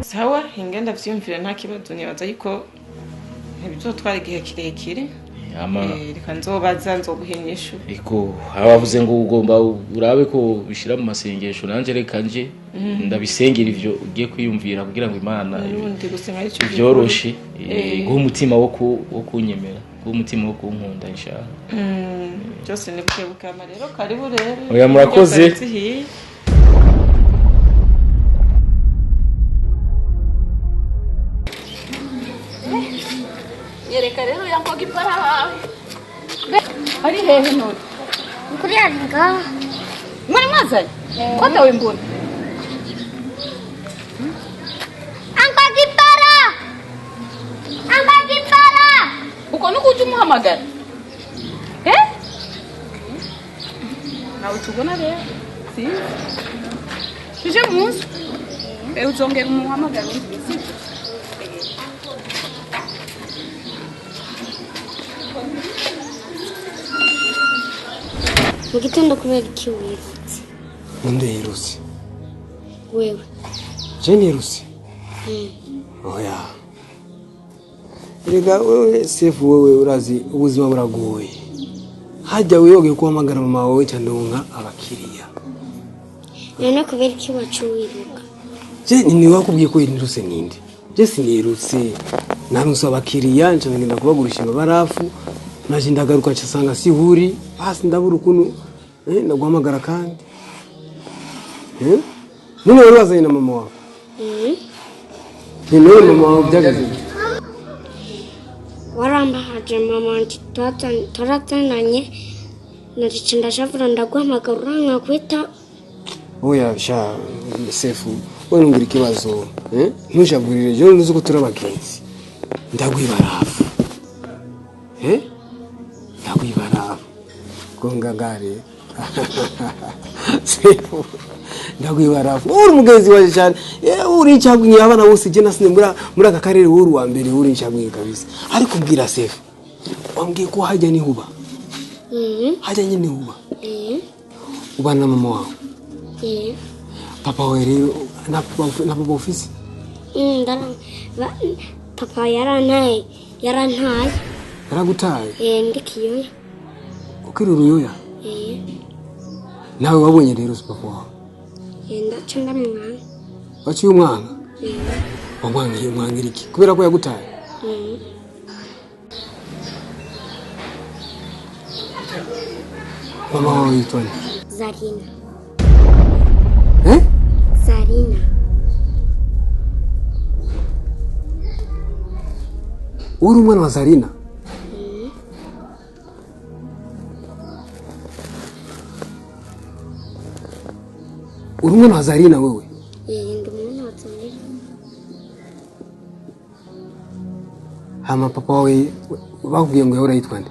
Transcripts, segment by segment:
sawa ingenda vyumvira nta kibazo nibaza ariko ntibizotwara igihe kirekire reka nzobaza nzoguhenyesha iko abavuze ngo ugomba urabe ko bishira mu masengesho nanje reka nje ndabisengera ivyo ugiye kwiyumvira kugira ngo Imana urundi gusenga ari cyo byoroshe guha umutima wo kunyemera guha umutima wo kunkunda inshallah byose ni bukebukama rero karibu rero oya murakoze yereka rero yankoga ipara wawe ari hehe none kuri yaringa muri mwazanye ko dawe mbona ankoga ipara uko nuko uje umuhamagara nawe tubona rero si tuje munsi uzongera umuhamagara si mu gitondo kubera iki wirutse ninde yirutse wewe je nirutse oya rega wewe sefu wewe urazi ubuzima buragoye hajya wiyoge kuhamagara mama wawe cyandonka abakiriya none kubera iki wacu wiruka je ni wakubwiye ko yirutse ninde je sinirutse narunse abakiriya nje ngenda kubagurisha barafu naje ndagaruka cyasanga sihuri basi ndabura ukuntu ndaguhamagara kandi none wari wazanye na mama wawe none mama wawe byagaze warambahaje mama turatananye narice ndashavura ndaguhamagara urankakwita oya sha sefu wewe ngira ikibazo ntushavurire je nuzi ko turabagenzi ndagwibarafu ndagwibarafu gongagare sefu ndagwibarafu uri mugenzi waje cyane uri cyagwiye abana bose je nasine muri aka karere uri wa mbere uri cyagwiye kabisa ariko mbwira sefu wambwiye ko hajya ni huba hajya nyine huba ubana mama wawe papa we rero na papa ofisi papa yarantaye yaragutaye ndikiyoya ukiri uruyoya nawe wabonye rero papa wawe ndaca ndamwana waciye umwana wamwangiye umwangira iki kubera ko yagutaye mama wawe yitwa Zarina uri umwana wa Zarina uri umwana wa Zarina wewe ndi umwana wa Zarina hama papa wawe bakubwiye ngo yahora yitwa nde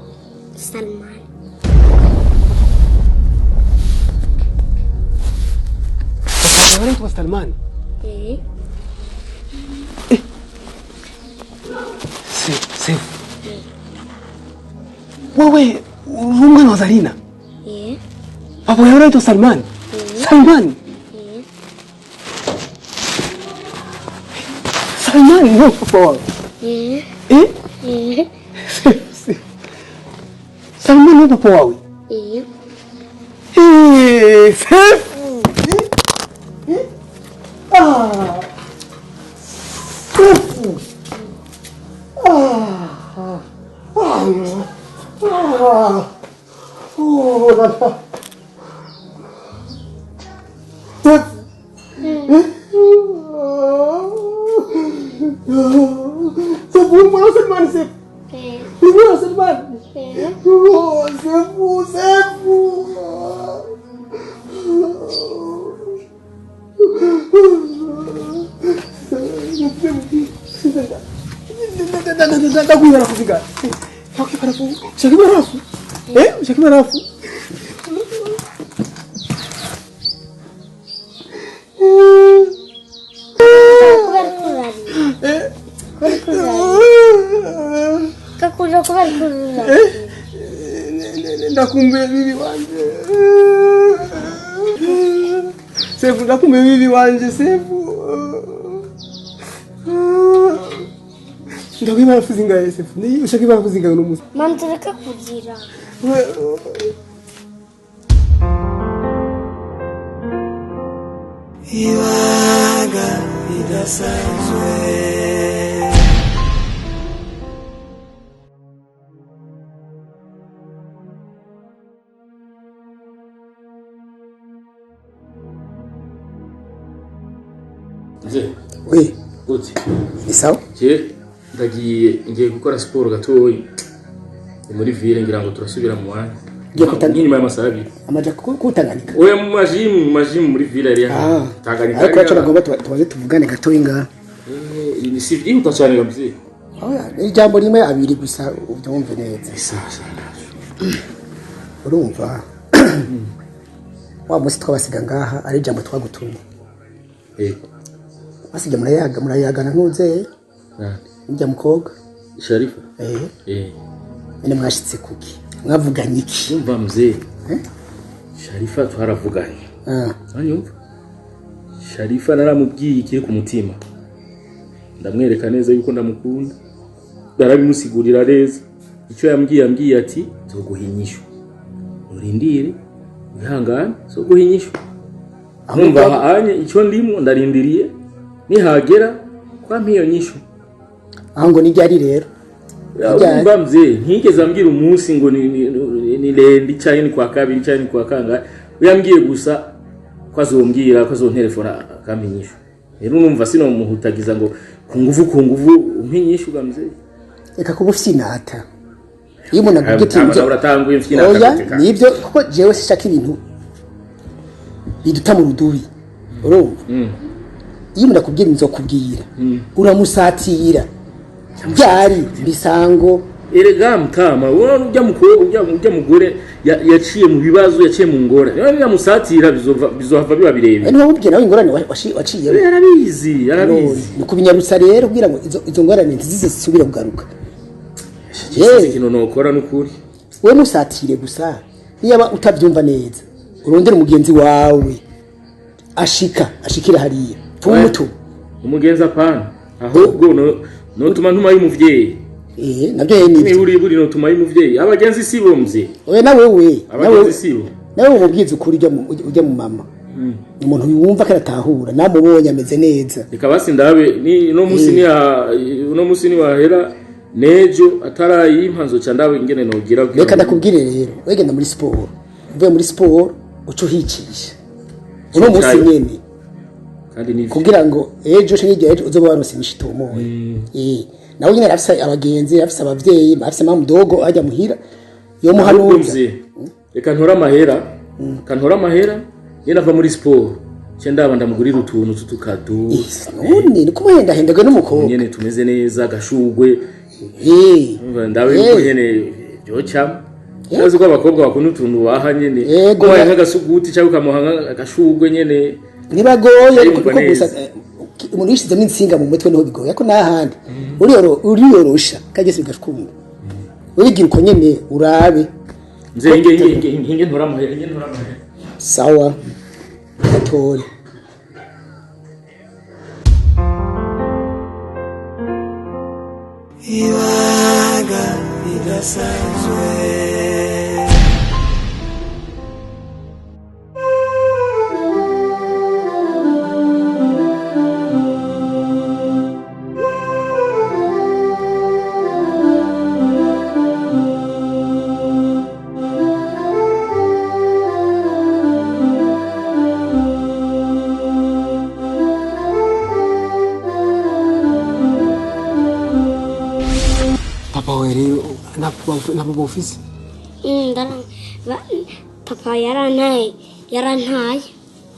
Salman yahora yitwa Salman wewe uri umwana wa Zarina papa yahora yitwa Salman Salman no papa wawe Salman no papa wawe Sefu ndakumbuye bibi wanje Sefu Ndakwima nafuze ingahe Yosefu? Ni ushaka nafuze ingahe no musi? Manzi reka kugira. Ibanga ridasanzwe. Oui. Uti. Ni sawa? Ngiye gukora siporo gatoyi. Muri ville ngira ngo turasubira mu mwanya. Nyuma y'amasaha abiri. Amaja kutanganika. Oya mu majimu muri ville yari ya. Tanganika. Ariko acha ngomba tubaze tuvugane gatoyi nga. Si byihuta cyane gabye. Oya, ijambo rimwe abiri gusa ubyumve neza. Isaha. Urumva? Wa musi twabasiga ngaha ari ijambo twagutumye. Asije murayagana ntuze. Njya mukobwa. Sharifa. Ene mwashitse kuki? Mwavuganye iki? Umva mzee. Sharifa twaravuganye. Anyumva? Sharifa naramubwiye ikiri ku mutima. Ndamwereka neza yuko ndamukunda. Ndarabimusigurira neza. Icyo yambwiye ati zoguhinyisho. Urindire wihangane zoguhinyisho. Umva anye icyo ndimo ndarindiriye nihagera kwa mpiyo nyisho. Aho ni ryari rero? Umva mzee ntigeze ambwira umunsi ngo ni lendi cyane ni kwa kabiri cyane ni kwa kanga. Uyambwiye gusa kwazombwira kwazonterefona akamenyisho. Rero numva sino muhutagiza ngo ku nguvu umpinyisho gamze. Eka kubufyinata. Iyo umuntu agugite ibyo uratanguye mfyinata. Oya nibyo kuko jewe sishaka ibintu biduta mu rudubi. Urumva? Iyo umuntu akubwira inzokubwira uramusatira. Byari bisango erega mutama wona ujya mugore yaciye mu bibazo yaciye mu ngora rero yamusatira bizohava biba birebe niho ubwe nawe ingorane waciye yarabizi ni kubinyarutsa rero kugira ngo izo ngorane ntizize zisubire kugaruka kino nokora n'ukuri we musatire gusa niba utabyumva neza urondera umugenzi wawe ashikira hariya tumuto umugenzi apana ahubwo notuma ntuma y'umuvyeyi nabyo yeni ni buri notuma y'umuvyeyi abagenzi sibo mze oya nawe abagenzi sibo nawe umubwiza ukuri ujya mu mama umuntu yumva karatahura namubonye ameze neza ikabasi ndabe ni no musi ni wahera nejo atarayimpanzo cyandaba ingene nogira reka ndakubwire rero wegenda muri sport uvuye muri sport uco hicisha uno musi nyene kandi ni kugira ngo ejo shingiye ejo uzoba warose mishitomo nawe nyine arafisa abagenzi arafisa abavyeyi arafisa mamudogo ajya muhira yo muhanuza reka ntora amahera yena va muri sport cyendaba ndamugurira utuntu tutukado none ni kumuhenda hendagwe n'umukobwa nyene tumeze neza gashugwe ndawe ko nyene byoca Yazi ko abakobwa bakunda utuntu bahanye ne ko waye nk'agasuguti cyangwa kamuhanga agashugwe nyene nibagoye ariko gusa umuntu yishizemo insinga mu mutwe niho bigoye ko nahandi uriyorosha kagese bigashkumva urigira uko nyene urabe nze inge ntora amahera sawa atore Iwaga bidasanzwe na baba ofisi papa yarantaye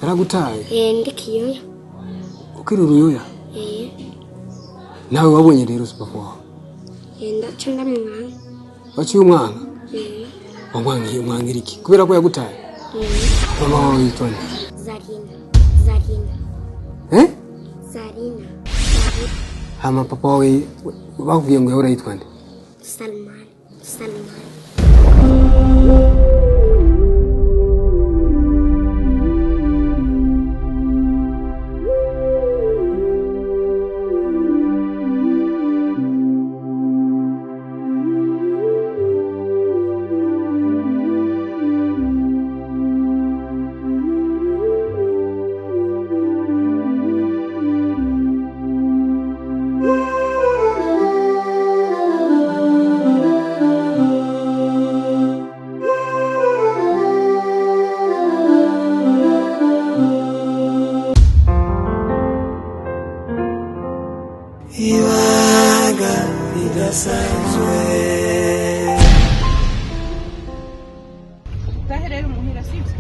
yaragutaye ndikiyoyo ukiri uruyoya nawe wabonye rero papa wawe ndaca ndamwana waciye umwana wamwangiye umwangira iki kubera ko yagutaye mama wawe yitwa Zarina hama papa wawe bakubwiye ngo yahora yitwa nde Salman ibanga ridasanzwe. Taherera umuhira sibyo?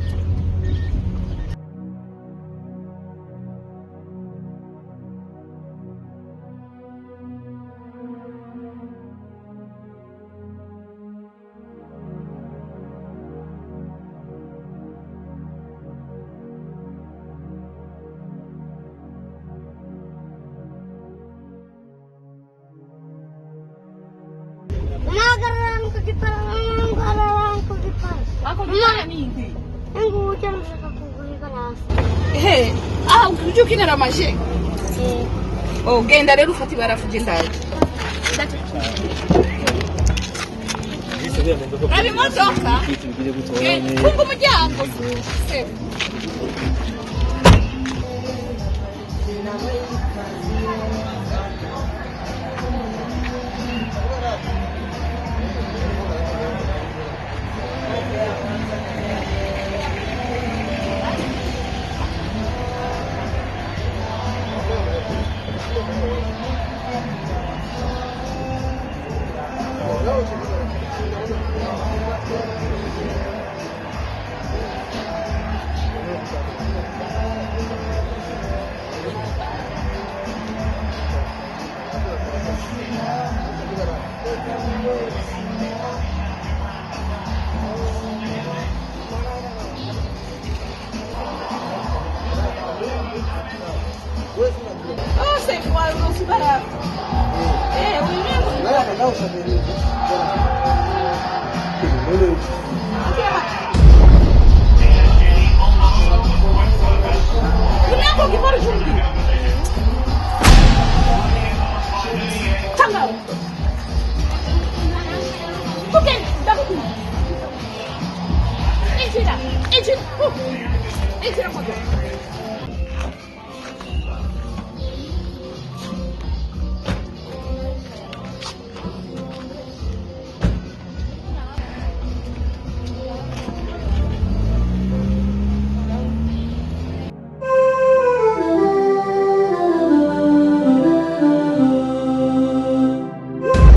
Nagaran ko kipara. Ako gimana nini? Engu jam sa kakuguli ka na. Ujya ukinira amaje? Genda rero ufata ibarafu ugenda. Ari modoka? Funga umuryango.